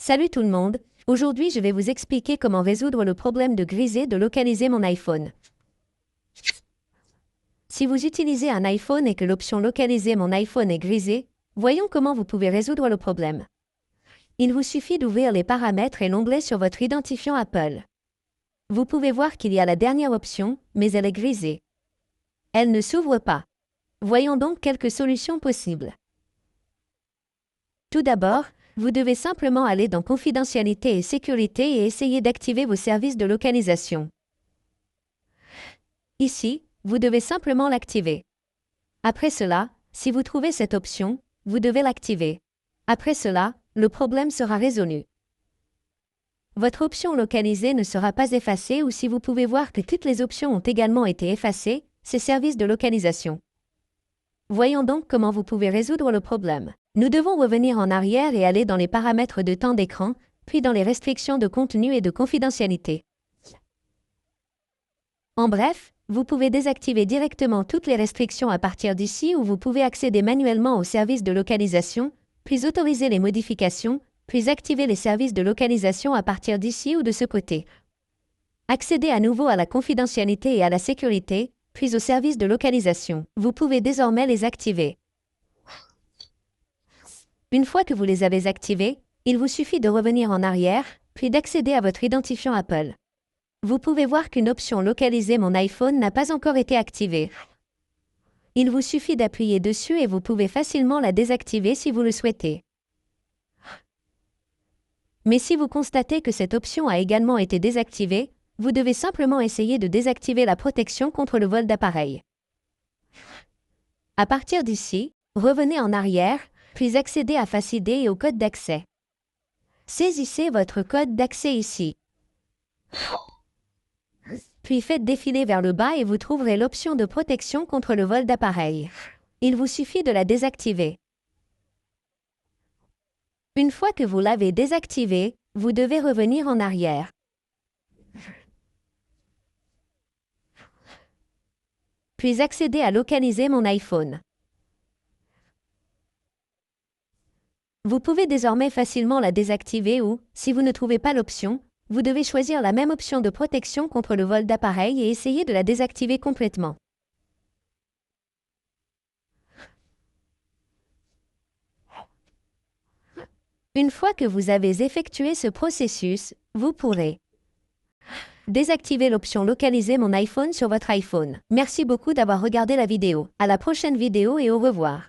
Salut tout le monde, aujourd'hui je vais vous expliquer comment résoudre le problème de griser de localiser mon iPhone. Si vous utilisez un iPhone et que l'option localiser mon iPhone est grisée, voyons comment vous pouvez résoudre le problème. Il vous suffit d'ouvrir les paramètres et l'onglet sur votre identifiant Apple. Vous pouvez voir qu'il y a la dernière option, mais elle est grisée. Elle ne s'ouvre pas. Voyons donc quelques solutions possibles. Tout d'abord, vous devez simplement aller dans Confidentialité et Sécurité et essayer d'activer vos services de localisation. Ici, vous devez simplement l'activer. Après cela, si vous trouvez cette option, vous devez l'activer. Après cela, le problème sera résolu. Votre option localisée ne sera pas effacée ou si vous pouvez voir que toutes les options ont également été effacées, c'est service de localisation. Voyons donc comment vous pouvez résoudre le problème. Nous devons revenir en arrière et aller dans les paramètres de temps d'écran, puis dans les restrictions de contenu et de confidentialité. En bref, vous pouvez désactiver directement toutes les restrictions à partir d'ici ou vous pouvez accéder manuellement aux services de localisation, puis autoriser les modifications, puis activer les services de localisation à partir d'ici ou de ce côté. Accédez à nouveau à la confidentialité et à la sécurité, puis aux services de localisation. Vous pouvez désormais les activer. Une fois que vous les avez activés, il vous suffit de revenir en arrière, puis d'accéder à votre identifiant Apple. Vous pouvez voir qu'une option localiser mon iPhone n'a pas encore été activée. Il vous suffit d'appuyer dessus et vous pouvez facilement la désactiver si vous le souhaitez. Mais si vous constatez que cette option a également été désactivée, vous devez simplement essayer de désactiver la protection contre le vol d'appareil. À partir d'ici, revenez en arrière, puis accédez à Face ID et au code d'accès. Saisissez votre code d'accès ici. Puis faites défiler vers le bas et vous trouverez l'option de protection contre le vol d'appareil. Il vous suffit de la désactiver. Une fois que vous l'avez désactivée, vous devez revenir en arrière. Puis accéder à localiser mon iPhone. Vous pouvez désormais facilement la désactiver ou, si vous ne trouvez pas l'option, vous devez choisir la même option de protection contre le vol d'appareil et essayer de la désactiver complètement. Une fois que vous avez effectué ce processus, vous pourrez désactiver l'option localiser mon iPhone sur votre iPhone. Merci beaucoup d'avoir regardé la vidéo. À la prochaine vidéo et au revoir.